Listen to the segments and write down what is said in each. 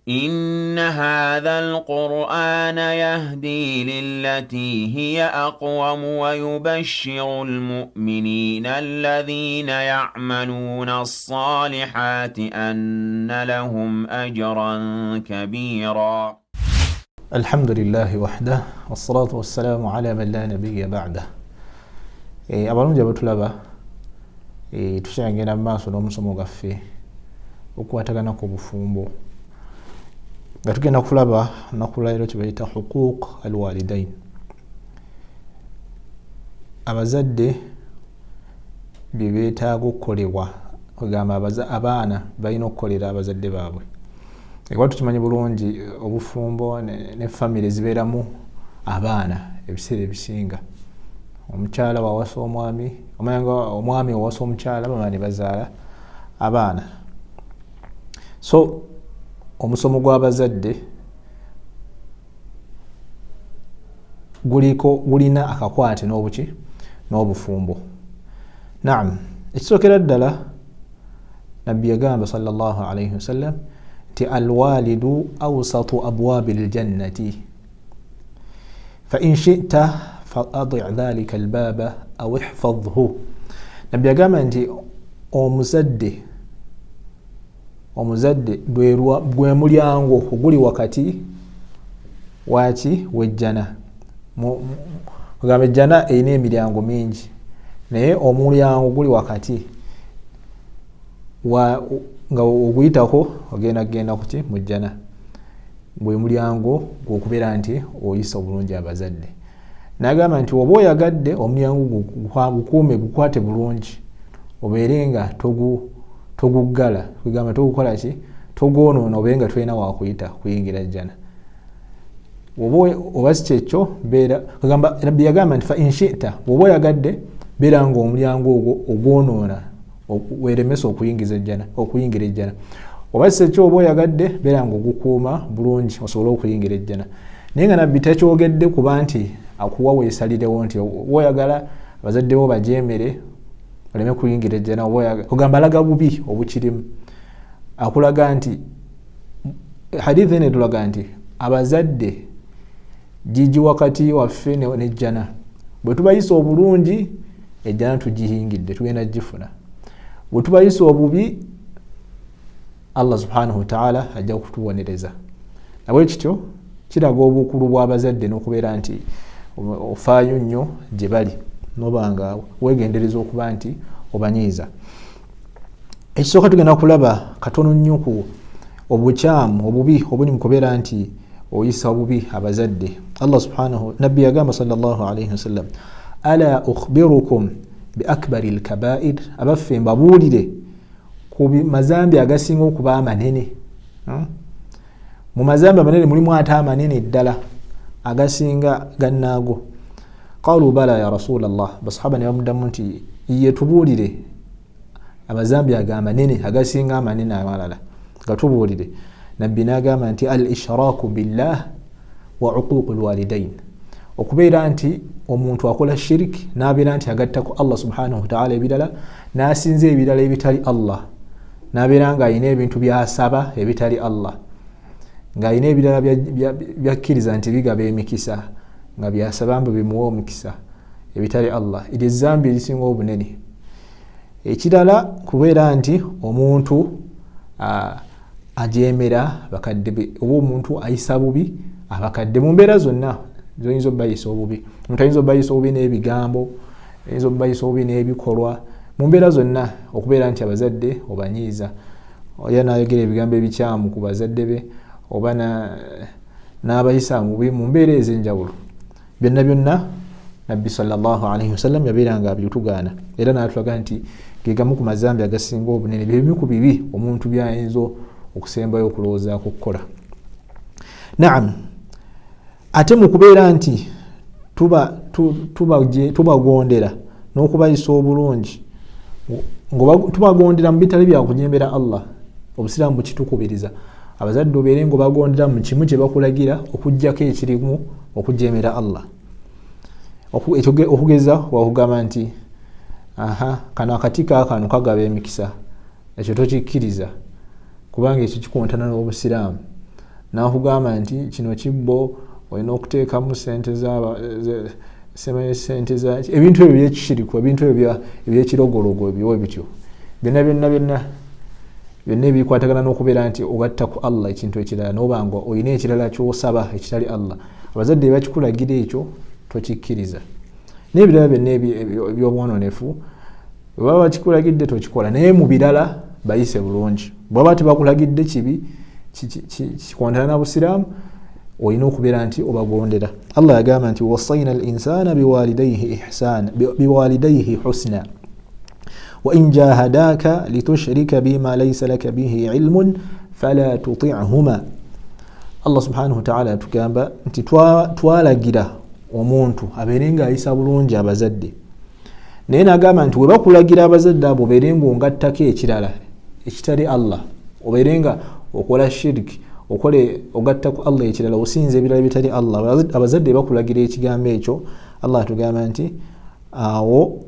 إن هذا القرآن يهدي للتي هي أقوم ويبشر المؤمنين الذين يعملون الصالحات أن لهم أجرا كبيرا. الحمد لله وحده والصلاة والسلام على من لا نبي بعده. abalungi abatulaba tukyagenda mu maaso n'omusomo gwaffe okukwatagana ku bufumbo nga tugenda kulaba nakulabiro kye bayita huquuq alwalidain. Abazadde bye beetaaga okukolebwa, kugamba abaana balina okukolera abazadde baabwe. Kuba tukimanyi bulungi obufumbo ne famire zibeeramu abaana ebiseera ebisinga. Omukyala wawasa omwami, omwami wawasa omukyala, bamala ne bazaala abaana. So omusomo gw'abazadde gulina akakwate n'obufumbo. Naam, ekisookera ddala nabbi yagamba sallallahu alayhi wasallam nti alwalidu awsatu abwaabi ljannati fa in shi'ta fa'adi' dhalika albaaba aw ihfadhhu. Nabbi yagamba nti omuzadde gwe mulyango oguli wakati w'ejjana. Kugamba ejjana erina emiryango mingi, naye omulyango guli wakati nga oguyitako ogenda kuti mu jjana, gwe mulyango gw'okubeera nti oyisa obulungi abazadde. N'agamba nti oba oyagadde omulyango gukuume, gukwate bulungi, obeere nga toguggala, kugamba togukola ki, togwonoona, obeere nga tolina wakuyita kuyingira jjana. Oba si kyekyo kugamba, nabbi yagamba nti fa in shi'ta, oba oyagadde beera nga omulyango ogwo ogwonoona weeremesa okuyingira ejjana. Oba si ekyo, oba oyagadde beera nga ogukuuma bulungi osobole okuyingira ejjana. Naye nga nabbi takyogedde kuba nti akuwa weesalirewo nti oba oyagala abazadde bo bajeemere oleme kuyingira ejjana, kugamba alaga bubi obukirimu. Akulaga nti hadithi eno etulaga nti abazadde gigi wakati waffe n'ejjana. Bwe tubayisa obulungi ejjana tugiyingidde, tugenda gifuna. Bwe tubayisa obubi Allah subhanahu wa ta'ala ajja kutubonereza. Nabwe kityo kiraga obukulu bw'abazadde n'okubeera nti ofaayo nnyo gye bali n'obanga weegendereza okuba nti obanyiiza. Ekisooka tugenda kulaba katono nnyo ku obukyamu obubi obuli mu kubeera nti oyisa obubi abazadde. Allah subhanahu, nabbi yagamba sallallahu alayhi wasallam, ala ukhbirukum bi akbari al-kaba'ir, abaffe mbabuulire ku mazambi agasinga okuba amanene. Mu mazambi amanene mulimu ate amanene ddala agasinga gannaago. Qalu bala ya rasulallah, basahaba ne bamuddamu nti ye tubuulire amazambi amanene agasinga amanene amalala, gatubuulire. Nabbi n'agamba nti al ishraaku billah wa uquuq alwalidain, okubeera nti omuntu akola shiriki n'abeera nti agattako Allah subhanahu wa ta'ala ebirala, n'asinza ebirala ebitali Allah, n'abeera nga alina ebintu by'asaba ebitali Allah, ng'alina ebirala byakkiriza nti bigaba emikisa nga byasaba mbu bimuwa omukisa ebitali Allah. Eryo ezzambi erisinga obunene. Ekirala kubeera nti omuntu ajeemera bakadde be, oba omuntu ayisa bubi abakadde mu mbeera zonna zoyinza obayisa obubi. Omuntu ayinza obayisa obubi n'ebigambo, ayinza obayisa obubi n'ebikolwa, mu mbeera zonna okubeera nti abazadde obanyiiza. Oya n'ayogera ebigambo ebikyamu ku bazadde be, oba n'abayisa mubi mu mbeera ez'enjawulo. Byonna nabbi sallallahu alayhi wasallam yabeeranga abitugaana, era n'atulaga nti ge gamu ku mazambi agasinga obunene, bye bimu ku bibi omuntu byayinza okusembayo okulowoozaako okukola. Naam, ate mu kubeera nti tubagondera n'okubayisa obulungi, tubagondera mu bitali bya kunyembera Allah, obusiraamu bukitukubiriza abazadde obeere nga bagondera mu kimu kye bakulagira okuggyako ekirimu okujeemera Allah. Okugeza wakugamba nti kano akati kaakano kagaba emikisa, ekyo tokikkiriza kubanga ekyo kikontana n'obusiraamu. nakugamba nti kino kibbo olina okuteekamu sente sente za ebintu ebyo byekishiriku ebintu ebyo ebyekirogologo ebyo bityo byonna ebikwatagana n'okubeera nti ogatta ku Allah ekintu ekirala n'obanga olina ekirala ky'osaba ekitali Allah abazadde bakikulagira ekyo tokikkiriza n'ebirala byonna ebyobwononefu baba bakikulagidde tokikola naye mu birala bayise bulungi bwaba tebakulagidde kibi kikontana na busiraamu olina okubeera nti obagondera Allah yagamba nti wasayna al-insana biwalidayhi husna wa in jahadaka litushrika bima laysa laka bihi ilmun fala tuti'huma Allah subhanahu wa ta'ala tugamba nti twalagira omuntu abeerenga ayisa bulungi abazadde naye nagamba nti webakulagira abazadde abo beerenga ongattako ekirala ekitali Allah obeerenga okola shiriki ogatta ku Allah ekirala osinza ebirala bitali Allah abazadde bakulagira ekigambo ekyo Allah tugamba nti awo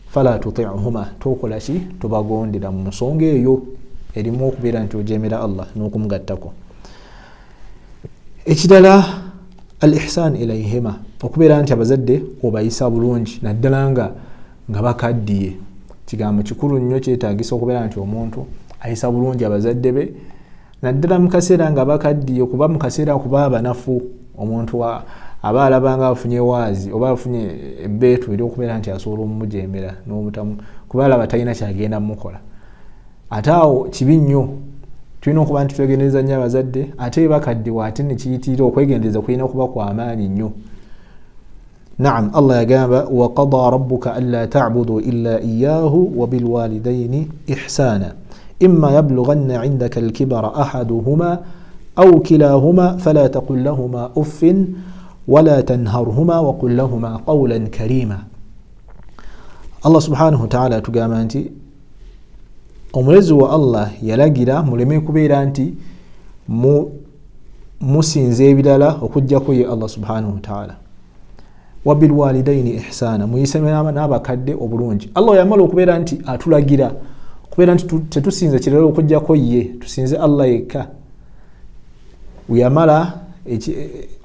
fala tuti'huma tokola ki tobagondera mu nsonga eyo erimu okubeera nti ojemera Allah n'okumugattako ekirala al-ihsan ilayhima okubeera nti abazadde obayisa bulungi naddala nga bakaddiye kigambo kikulu nnyo kyetaagisa okubeera nti omuntu ayisa bulungi abazadde be naddala mu kaseera nga bakaddiye kuba mu kaseera kuba abanafu omuntu aba alabanga afunye waazi oba afunye ebbeetu eri okubeera nti asobola omumujemera n'obutamu kuba alaba talina kyagenda mukola ate awo kibi nnyo tulina okuba nti twegendereza nnyo abazadde ate bakaddiwa ate nekiyitirira okwegendereza kulina okuba kw'amaanyi nnyo نعم الله يقول وقضى ربك ألا تعبدوا إلا إياه وبالوالدين إحسانا إما يبلغن عندك الكبر أحدهما أو كلاهما فلا تقل لهما أف ولا تنهرهما وقل لهما قولا كريما الله سبحانه وتعالى تقام أنت omulezi wa Allah yalagira muleme kubeera nti musinze ebirala okujjako ye Allah subhanahu wa ta'ala wabil walidaini ihsana muyisemera n'abakadde obulungi Allah yamala okubeera nti atulagira kubeera nti tetusinze kirala okujjako ye tusinze Allah yekka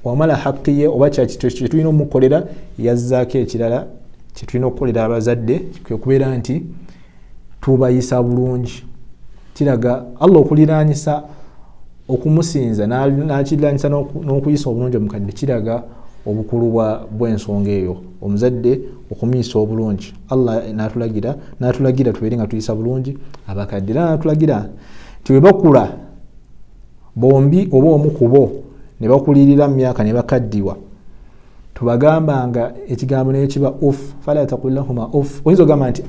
wamala haqqi ye oba kyetulina omukolera yazzaako ekirala kyetulina okukolera abazadde kwe kubeera nti tubayisa bulungi kiraga Allah okuliraanyisa okumusinza n'akiriraanyisa n'okuyisa obulungi omukadde kiraga obukulu bw'ensonga eyo omuzadde okumuyisa obulungi Allah n'atulagira tubeere nga tuyisa bulungi abakadde n'atulagira nti bwe bakula bombi oba omu ku bo ne bakulirira mu myaka ne bakaddiwa tubagambanga ekigambo naye kiba uff fala taqul lahuma uff oyinza ogamba nti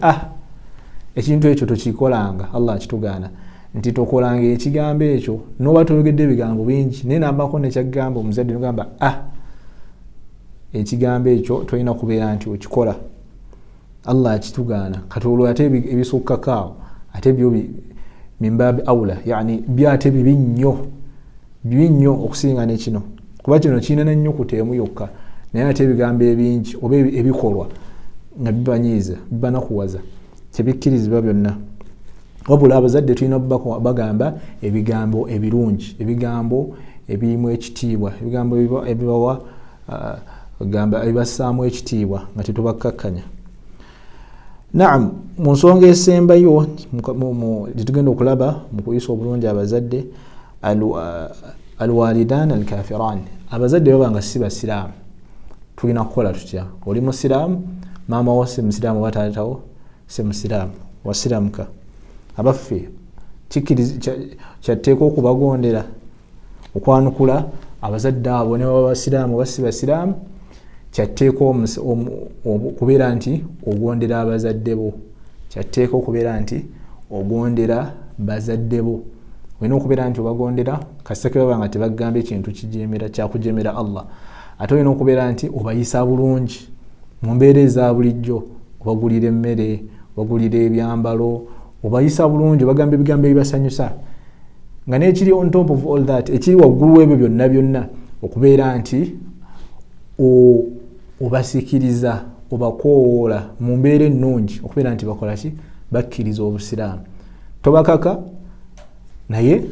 ekintu ekyo tokikolanga Allah akitugaana nti tokolanga ekigambo ekyo n'oba toyogedde ebigambo bingi naye nambako nekyagamba omuzadde nogamba ekigambo ekyo tolina kubeera nti okikola Allah akitugaana kati olwo ate ebisukkakaawo ate byo mimbabi awula yani byate bibi nnyo okusinga ne kino kuba kino kiina n'ennyukuta emu yokka naye ate ebigambo ebingi oba ebikolwa nga bibanyiiza bibanakuwaza tebikkirizibwa byonna wabula abazadde tulina bagamba ebigambo ebirungi ebigambo ebirimu ekitiibwa ebigambo ebibawa ebibassaamu ekitiibwa nga tetubakkakkanya naam mu nsonga esembayo tugenda okulaba mu kuyisa obulungi abazadde alwalidan alkafiran abazadde babanga si basiraamu tulina kukola tutya oli musiraamu maama wo si musiraamu oba taatawo si musiraamu wasiraamuka abaffe kyatteeka okubagondera okwanukula abazadde abo ne baba basiraamu oba si basiraamu kyatteeka okubeera nti ogondera abazadde bo kyatteeka okubeera nti ogondera bazadde bo olina okubeera nti obagondera kasiteke baba nga tebagamba ekintu kyakujemera Allah ate olina okubeera nti obayisa bulungi mu mbeera eza bulijjo obagulira emmere obagulira ebyambalo obayisa bulungi obagamba ebigambo ebibasanyusa nga nekiri on top of all that ekiri waggulu ebyo byonna okubeera nti obasikiriza obakoowoola mu mbeera ennungi okubeera nti bakola ki bakkiriza obusiraamu tobakaka naye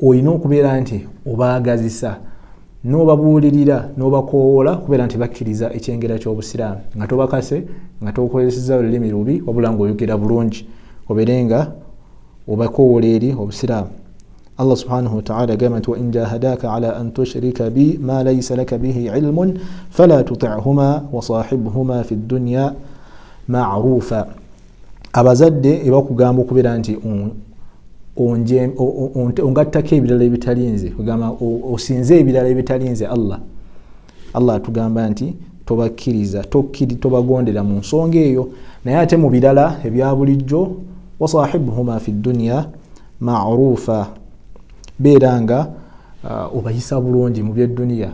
olina okubeera nti obaagazisa n'obabuulirira n'obakoowola kubeera nti bakkiriza ekyengera ky'obusiraamu nga tobakase nga tokozeseza olulimi lubi wabula ng'oyogera bulungi obeere nga obakoowola eri obusiraamu. Allah subhanahu wa ta'ala agamba nti wa in jahadaka ala an tushrika bi ma laysa laka bihi ilmun fala tuti'huma wa sahibhuma fi dunya ma'rufa. Abazadde ebakugamba okubeera nti ongattako ebirala ebitalinze kugamba osinze ebirala ebitalinze Allah atugamba nti tobakkiriza tobagondera mu nsonga eyo, naye ate mu birala ebya bulijjo wasahibuhuma fi dunya ma'rufa, beera nga obayisa bulungi mu by'edduniya,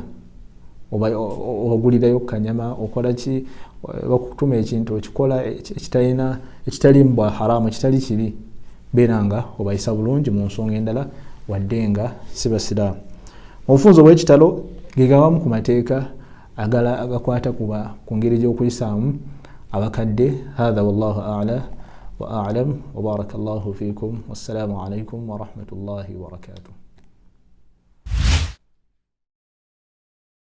obagulirayo kanyama, okola ki, bakutuma ekintu okikola ekitali mbwa haramu, ekitali kibi, beera nga obayisa bulungi mu nsonga endala wadde nga si basiraamu. Obufunzo bw'ekitalo ge gawamu ku mateeka agakwata ku ngeri gy'okuyisaamu abakadde. Hadha wallahu a'la wa a'lam wa barakallahu fikum, wassalamu alaikum wa rahmatullahi wa barakatuh.